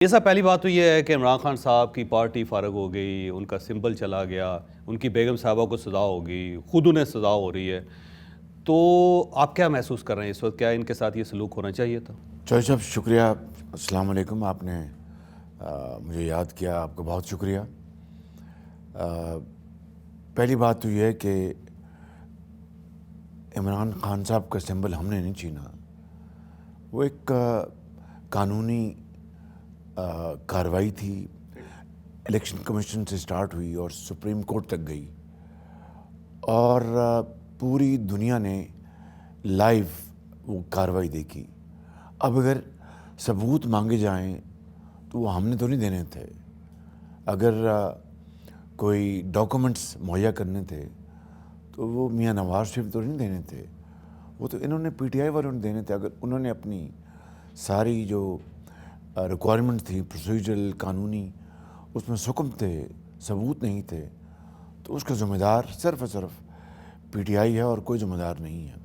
یہ سب پہلی بات تو یہ ہے کہ عمران خان صاحب کی پارٹی فارغ ہو گئی، ان کا سمبل چلا گیا، ان کی بیگم صاحبہ کو سزا ہوگی، خود انہیں سزا ہو رہی ہے، تو آپ کیا محسوس کر رہے ہیں اس وقت؟ کیا ان کے ساتھ یہ سلوک ہونا چاہیے تھا؟ چوہدری صاحب شکریہ، السلام علیکم. آپ نے مجھے یاد کیا، آپ کا بہت شکریہ. پہلی بات تو یہ ہے کہ عمران خان صاحب کا سمبل ہم نے نہیں چھینا. وہ ایک قانونی کارروائی تھی، الیکشن کمیشن سے سٹارٹ ہوئی اور سپریم کورٹ تک گئی، اور پوری دنیا نے لائیو وہ کارروائی دیکھی. اب اگر ثبوت مانگے جائیں تو وہ ہم نے تو نہیں دینے تھے. اگر کوئی ڈاکومنٹس مہیا کرنے تھے تو وہ میاں نواز شریف تو نہیں دینے تھے، وہ تو انہوں نے پی ٹی آئی والوں نے دینے تھے. اگر انہوں نے اپنی ساری جو ریکوائرمنٹ تھی پروسیجرل قانونی، اس میں سکم تھے، ثبوت نہیں تھے، تو اس کا ذمہ دار صرف اور صرف پی ٹی آئی ہے اور کوئی ذمہ دار نہیں ہے.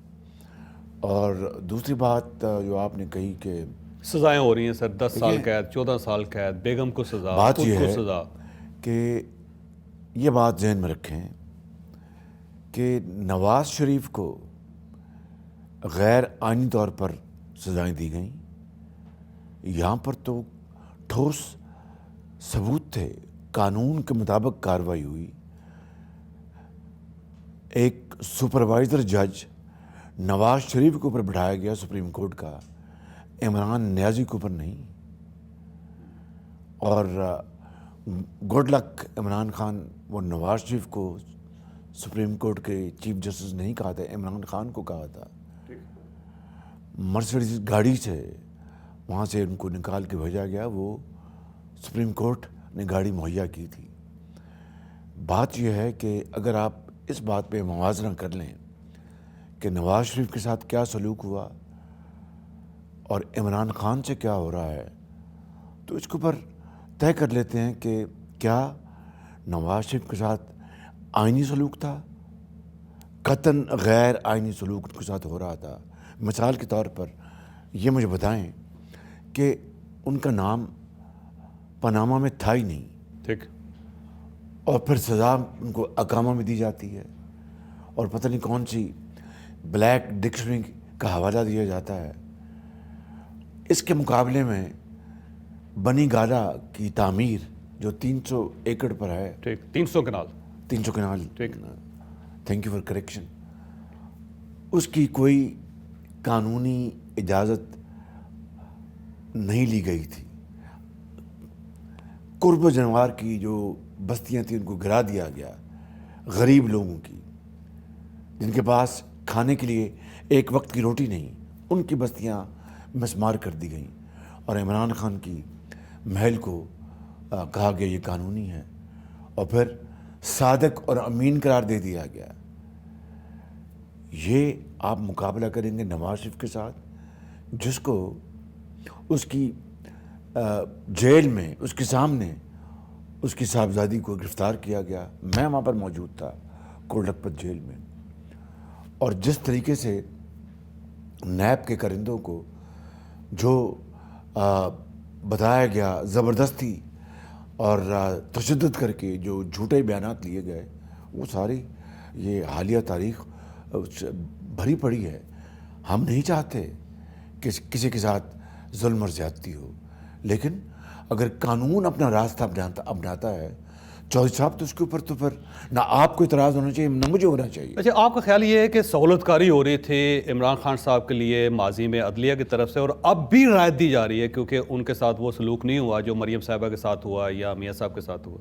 اور دوسری بات جو آپ نے کہی کہ سزائیں ہو رہی ہیں سر، 10 سال دیکھیں، قید، 14 سال قید، بیگم کو سزا، بات خود یہ کو ہے سزا. کہ یہ بات ذہن میں رکھیں کہ نواز شریف کو غیر آئینی طور پر سزائیں دی گئیں. یہاں پر تو ٹھوس ثبوت تھے، قانون کے مطابق کارروائی ہوئی. ایک سپروائزر جج نواز شریف کے اوپر بٹھایا گیا سپریم کورٹ کا، عمران نیازی کے اوپر نہیں. اور گڈ لک عمران خان، وہ نواز شریف کو سپریم کورٹ کے چیف جسٹس نہیں کہا تھا، عمران خان کو کہا تھا. مرسیڈیز گاڑی سے وہاں سے ان کو نکال کے بھیجا گیا، وہ سپریم کورٹ نے گاڑی مہیا کی تھی. بات یہ ہے کہ اگر آپ اس بات پہ موازنہ کر لیں کہ نواز شریف کے ساتھ کیا سلوک ہوا اور عمران خان سے کیا ہو رہا ہے، تو اس کے اوپر طے کر لیتے ہیں کہ کیا نواز شریف کے ساتھ آئینی سلوک تھا، قطعاً غیر آئینی سلوک ان کے ساتھ ہو رہا تھا. مثال کے طور پر یہ مجھے بتائیں کہ ان کا نام پاناما میں تھا ہی نہیں، ٹھیک، اور پھر سزا ان کو اقامہ میں دی جاتی ہے، اور پتہ نہیں کون سی بلیک ڈکشنری کا حوالہ دیا جاتا ہے. اس کے مقابلے میں بنی گالا کی تعمیر جو 300 ایکڑ پر ہے، ٹھیک، 300 کنال، 300 کنال، ٹھیک، تھینک یو فار کریکشن، اس کی کوئی قانونی اجازت نہیں لی گئی تھی. قرب و جنوار کی جو بستیاں تھیں ان کو گرا دیا گیا، غریب لوگوں کی جن کے پاس کھانے کے لیے ایک وقت کی روٹی نہیں، ان کی بستیاں مسمار کر دی گئیں. اور عمران خان کی محل کو کہا گیا یہ قانونی ہے، اور پھر صادق اور امین قرار دے دیا گیا. یہ آپ مقابلہ کریں گے نواز شریف کے ساتھ، جس کو اس کی جیل میں اس کے سامنے اس کی صاحبزادی کو گرفتار کیا گیا. میں وہاں پر موجود تھا کوٹ لکھپت جیل میں، اور جس طریقے سے نیب کے کرندوں کو جو بتایا گیا، زبردستی اور تشدد کر کے جو جھوٹے بیانات لیے گئے، وہ ساری یہ حالیہ تاریخ بھری پڑی ہے. ہم نہیں چاہتے کہ کسی کے ساتھ ظلم اور زیادتی ہو، لیکن اگر قانون اپنا راستہ اپناتا ہے چودھری صاحب، تو اس کے اوپر تو پھر نہ آپ کو اعتراض ہونا چاہیے نہ مجھے ہونا چاہیے. اچھا، آپ کا خیال یہ ہے کہ سہولت کاری ہو رہی تھی عمران خان صاحب کے لیے ماضی میں عدلیہ کی طرف سے، اور اب بھی رعایت دی جا رہی ہے کیونکہ ان کے ساتھ وہ سلوک نہیں ہوا جو مریم صاحبہ کے ساتھ ہوا یا میاں صاحب کے ساتھ ہوا؟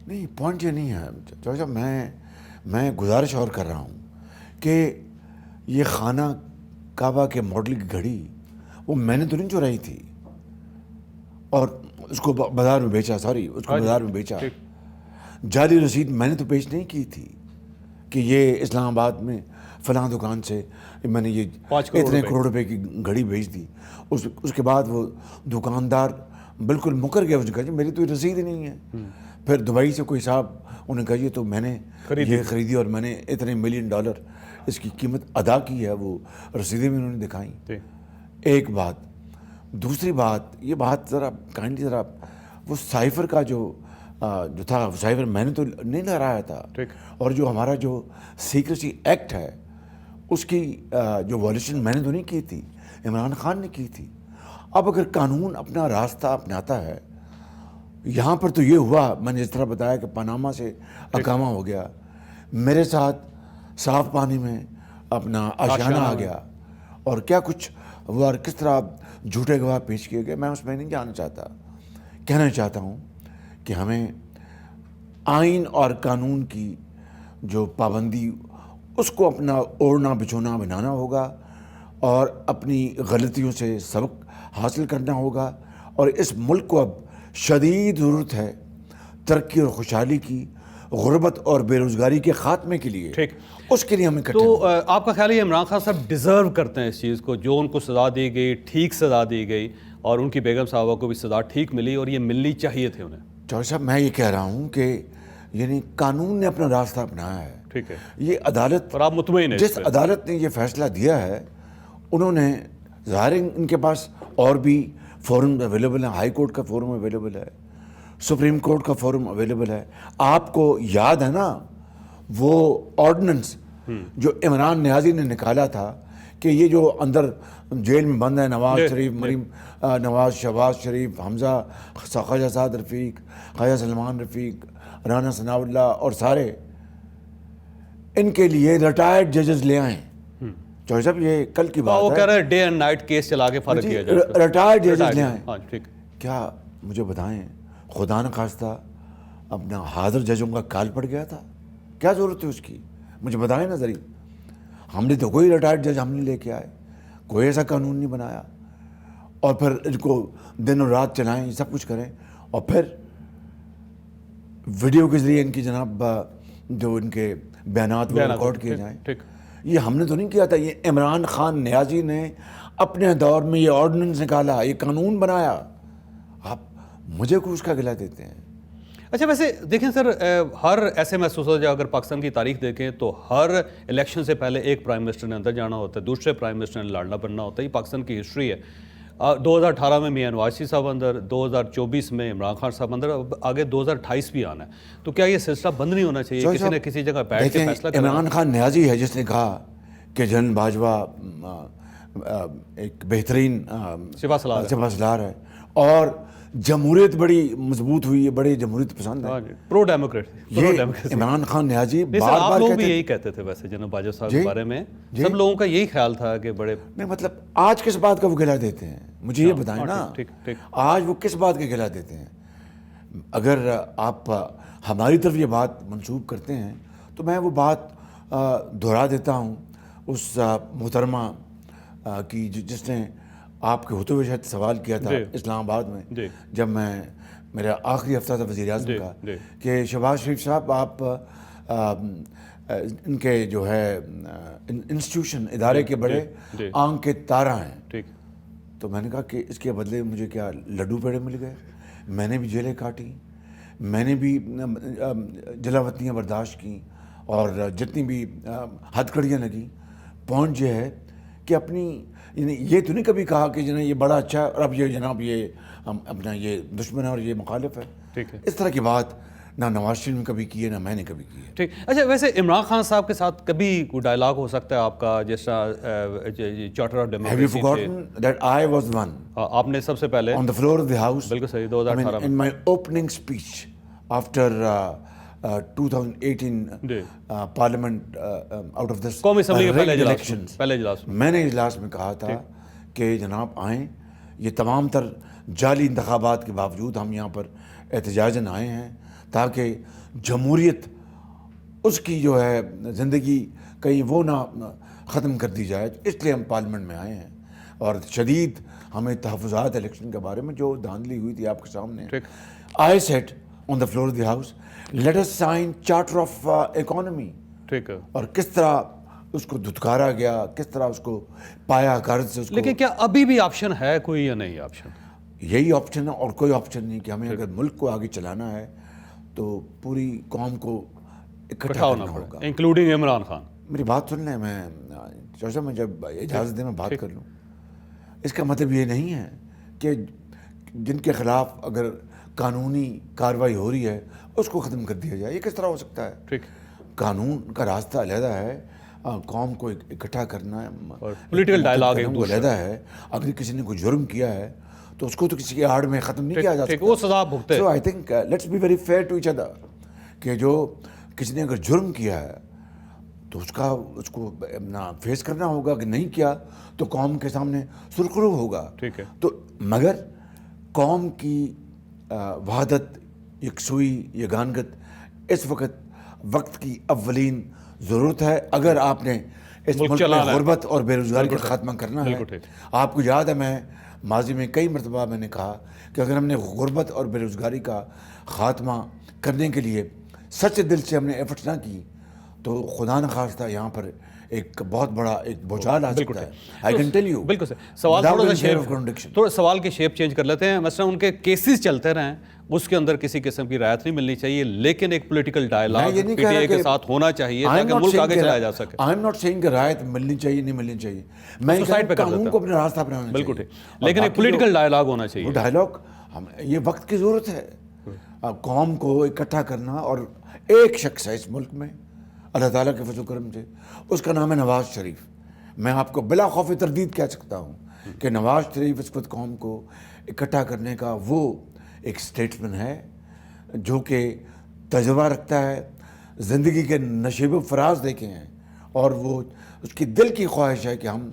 نہیں، پوائنٹ یہ نہیں ہے چوہدری صاحب. میں گزارش اور کر رہا ہوں کہ یہ خانہ کعبہ کے ماڈل کی گھڑی وہ میں نے تو نہیں چرائی تھی اور اس کو بازار میں بیچا، اس کو بازار میں بیچا. جعلی رسید میں نے تو پیش نہیں کی تھی کہ یہ اسلام آباد میں فلاں دکان سے میں نے یہ 5 کروڑ اتنے روپے کروڑ روپے کی گھڑی بھیج دی. اس کے بعد وہ دکاندار بالکل مکر گیا، اس نے کہا جی میری تو یہ رسید ہی نہیں ہے. پھر دبئی سے کوئی صاحب انہوں نے کہا یہ تو میں نے یہ خریدی اور میں نے اتنے $1 ملین اس کی قیمت ادا کی ہے، وہ رسیدیں بھی انہوں نے دکھائیں. ایک بات. دوسری بات یہ بات ذرا کائنڈلی ذرا وہ سائفر کا جو تھا سائفر میں نے تو نہیں لہرایا تھا, اور جو ہمارا جو سیکریسی ایکٹ ہے اس کی جو وائلیشن میں نے تو نہیں کی تھی, عمران خان نے کی تھی. اب اگر قانون اپنا راستہ اپناتا ہے, یہاں پر تو یہ ہوا, میں نے جس طرح بتایا کہ پاناما سے اقامہ ہو گیا, میرے ساتھ صاف پانی میں اپنا آشیانہ آ گیا, اور کیا کچھ ہوا اور کس طرح جھوٹے گواہ پیش کیے گئے, میں اس میں نہیں جانا چاہتا. کہنا چاہتا ہوں کہ ہمیں آئین اور قانون کی جو پابندی اس کو اپنا اوڑھنا بچھونا بنانا ہوگا, اور اپنی غلطیوں سے سبق حاصل کرنا ہوگا. اور اس ملک کو اب شدید ضرورت ہے ترقی اور خوشحالی کی, غربت اور بے روزگاری کے خاتمے کے لیے. اس کے لیے ہمیں تو آپ کا خیال ہے عمران خان صاحب ڈیزرو کرتے ہیں اس چیز کو, جو ان کو سزا دی گئی ٹھیک سزا دی گئی, اور ان کی بیگم صاحبہ کو بھی سزا ٹھیک ملی, اور یہ ملنی چاہیے تھے انہیں؟ چودھری صاحب میں یہ کہہ رہا ہوں کہ یعنی قانون نے اپنا راستہ اپنایا ہے. ٹھیک ہے, یہ عدالت, اور آپ مطمئن ہیں جس عدالت نے یہ فیصلہ دیا ہے, انہوں نے ظاہر ان کے پاس اور بھی فورم اویلیبل ہیں, ہائی کورٹ کا فورم اویلیبل ہے, سپریم کورٹ کا فورم اویلیبل ہے. آپ کو یاد ہے نا وہ آرڈیننس جو عمران نیازی نے نکالا تھا کہ یہ جو اندر جیل میں بند ہے, نواز شریف, مریم نواز, شہباز شریف, حمزہ, خواجہ سعد رفیق, خواجہ سلمان رفیق, رانا ثناء اللہ, اور سارے, ان کے لیے ریٹائرڈ ججز لے آئیں. چودھری صاحب یہ کل کی بات ہے, وہ کہہ رہے ہیں ڈے اینڈ نائٹ کیس چلا کے فرق کیا جائے, ریٹائرڈ ججز لے آئیں. ہاں ٹھیک. کیا مجھے بتائیں, خدا نہ خواستہ اپنا حاضر ججوں کا کال پڑ گیا تھا, کیا ضرورت ہے اس کی؟ مجھے بتائیں نا ذری. ہم نے تو کوئی ریٹائرڈ جج ہم نہیں لے کے آئے, کوئی ایسا قانون نہیں بنایا, اور پھر ان کو دن اور رات چلائیں, سب کچھ کریں, اور پھر ویڈیو کے ذریعے ان کی جناب جو ان کے بیانات وہ ریکارڈ کیے جائیں. یہ ہم نے تو نہیں کیا تھا, یہ عمران خان نیازی نے اپنے دور میں یہ آرڈیننس نکالا, یہ قانون بنایا. آپ مجھے کو اس کا گلہ دیتے ہیں. اچھا ویسے دیکھیں سر, ہر ایسے محسوس ہوتا ہے, اگر پاکستان کی تاریخ دیکھیں تو ہر الیکشن سے پہلے ایک پرائم منسٹر نے اندر جانا ہوتا ہے, دوسرے پرائم منسٹر نے لڑنا بننا ہوتا ہے. یہ پاکستان کی ہسٹری ہے. 2018 میں میاں نواز شریف صاحب اندر, 2024 میں عمران خان صاحب اندر, اب آگے 2028 بھی آنا ہے. تو کیا یہ سلسلہ بند نہیں ہونا چاہیے؟ کسی نہ کسی جگہ بیٹھ کے فیصلہ کرنا. عمران خان نیازی ہے جس نے کہا کہ جنرل باجوہ ایک بہترین سپہ سالار ہے, اور جمہوریت بڑی مضبوط ہوئی ہے, بڑے جمہوریت پسند ہے, پرو ڈیموکریٹ. یہ عمران خان نیازی بار آپ بار لوگ بھی یہی کہتے تھے ویسے جناب باجوہ صاحب کے بارے میں, سب لوگوں کا یہی خیال تھا کہ بڑے, نہیں مطلب آج کس بات کا وہ گلہ دیتے ہیں, مجھے یہ بتائیں نا, آج وہ کس بات کا گلہ دیتے ہیں؟ اگر آپ ہماری طرف یہ بات منسوب کرتے ہیں تو میں وہ بات دہرا دیتا ہوں اس محترمہ کی جس نے آپ کے ہوتے ہوئے شاید سوال کیا تھا اسلام آباد میں, جب میں میرا آخری ہفتہ تھا وزیر اعظم کا, کہ شہباز شریف صاحب آپ ان کے جو ہے انسٹیٹیوشن ادارے کے بڑے آنکھ کے تارہ ہیں. تو میں نے کہا کہ اس کے بدلے مجھے کیا لڈو پیڑے مل گئے؟ میں نے بھی جیلیں کاٹی, میں نے بھی جلاوطنیاں برداشت کی, اور جتنی بھی ہتھ کڑیاں لگیں. پوائنٹ یہ ہے کہ اپنی یعنی یہ تو نہیں کبھی کہا کہ جناب یہ بڑا اچھا ہے اور اب یہ جناب یہ اپنا یہ دشمن ہے اور یہ مخالف ہے. اس طرح کی بات نہ نواز شریف نے کبھی کی ہے, نہ میں نے کبھی کی ہے. ٹھیک. اچھا ویسے عمران خان صاحب کے ساتھ کبھی کوئی ڈائلاگ ہو سکتا ہے آپ کا, جس طرح charter of democracy? Have you forgotten that I was one آپ نے سب سے پہلے on the floor of the house, بالکل صحیح, 2018 in my opening speech after 2018 parliament out of this قومی اسمبلی کے پہلے اجلاس میں نے اجلاس میں کہا تھا کہ جناب آئیں, یہ تمام تر جعلی انتخابات کے باوجود ہم یہاں پر احتجاجاً آئے ہیں تاکہ جمہوریت اس کی جو ہے زندگی کہیں وہ نہ ختم کر دی جائے, اس لیے ہم پارلیمنٹ میں آئے ہیں. اور شدید ہمیں تحفظات الیکشن کے بارے میں جو دھاندلی ہوئی تھی آپ کے سامنے, I said on the floor of the house, let us sign charter of economy. ٹھیک ہے. اور کس طرح اس کو دھتکارا گیا, کس طرح اس کو پایا غرض سے اس کو. لیکن کیا ابھی بھی آپشن ہے کوئی یا نہیں آپشن؟ یہی آپشن ہے اور کوئی آپشن نہیں, کہ ہمیں اگر ملک کو آگے چلانا ہے تو پوری قوم کو اکٹھا ہونا ہوگا, انکلوڈنگ عمران خان. میری بات سن لیں, میں چوشا میں جب اجازت دیں میں بات کر لوں. اس کا مطلب یہ نہیں ہے کہ جن کے خلاف اگر قانونی کارروائی ہو رہی ہے اس کو ختم کر دیا جائے. یہ کس طرح ہو سکتا ہے؟ ٹھیک. قانون کا راستہ علیحدہ ہے, قوم کو اکٹھا کرنا اور پولیٹیکل ڈائلاگ وہ علیحدہ ہے. اگر کسی نے کوئی جرم کیا ہے تو اس کو تو کسی کی آڑ میں ختم نہیں کیا جا سکتا. وہ سزا بھگتے. So I think let's be very fair to each other, کہ جو کسی نے اگر جرم کیا ہے تو اس کو فیس کرنا ہوگا, کہ نہیں کیا تو قوم کے سامنے سرخرو ہوگا. ٹھیک ہے. تو مگر قوم کی وحدت, یکسوئی, یگانگت اس وقت کی اولین ضرورت ہے. اگر آپ نے اس ملک میں غربت اور بے روزگاری کا خاتمہ کرنا ہے. آپ کو یاد ہے میں ماضی میں کئی مرتبہ میں نے کہا کہ اگر ہم نے غربت اور بے روزگاری کا خاتمہ کرنے کے لیے سچے دل سے ہم نے ایفرٹس نہ کی تو خدا نخواستہ یہاں پر ایک بہت بڑا ایک بھوچال آ سکتا ہے. I can tell you. بالکل سوال تھوڑا سوال کی شیپ چینج کر لیتے ہیں. مثلا ان کے کیسز چلتے رہیں, اس کے اندر کسی قسم کی رعایت نہیں ملنی چاہیے, لیکن ایک political dialogue P T I کے ساتھ ہونا چاہیے تاکہ ملک آگے چلایا جا سکے. آئی ایم ناٹ سیئنگ کہ رعایت ملنی چاہیے نہیں ملنی چاہیے, میں قانون کو اپنا راستہ اپنانا چاہیے. بالکل ٹھیک, لیکن ایک پولیٹیکل ڈائلاگ ہونا چاہیے. وہ ڈائلاگ یہ وقت کی ضرورت ہے. قوم کو اکٹھا کرنا, اور ایک شخص ہے اس ملک میں اللہ تعالیٰ کے فضل و کرم سے, اس کا نام ہے نواز شریف. میں آپ کو بلا خوف تردید کہہ سکتا ہوں کہ نواز شریف اس وقت قوم کو اکٹھا کرنے کا وہ ایک اسٹیٹسمین ہے جو کہ تجربہ رکھتا ہے, زندگی کے نشیب و فراز دیکھے ہیں, اور وہ اس کی دل کی خواہش ہے کہ ہم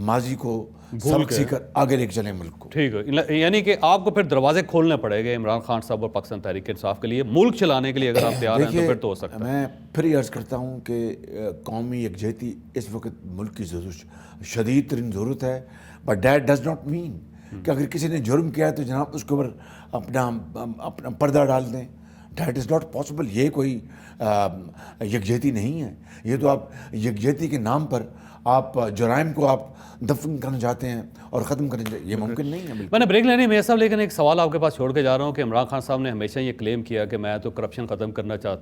ماضی کو سبق سیکھ کر آگے لے کے چلیں ملک کو. ٹھیک ہے, یعنی کہ آپ کو پھر دروازے کھولنے پڑے گے عمران خان صاحب اور پاکستان تحریک انصاف کے لیے ملک چلانے کے لیے. اگر آپ تیار ہیں تو پھر تو ہو سکتا ہے. میں پھر یہ عرض کرتا ہوں کہ قومی یکجہتی اس وقت ملک کی شدید ترین ضرورت ہے. But that does not mean کہ اگر کسی نے جرم کیا ہے تو جناب اس کے اوپر اپنا پردہ ڈال دیں. That is not possible. یہ کوئی یکجہتی نہیں ہے. یہ تو آپ یکجہتی کے نام پر آپ جرائم کو آپ دفن کرنا چاہتے ہیں اور ختم کرنا چاہتے ہیں. یہ ممکن نہیں ہے. میں نے بریک لینی ہے میاں صاحب, لیکن ایک سوال آپ کے پاس چھوڑ کے جا رہا ہوں کہ عمران خان صاحب نے ہمیشہ یہ کلیم کیا کہ میں تو کرپشن ختم کرنا چاہتا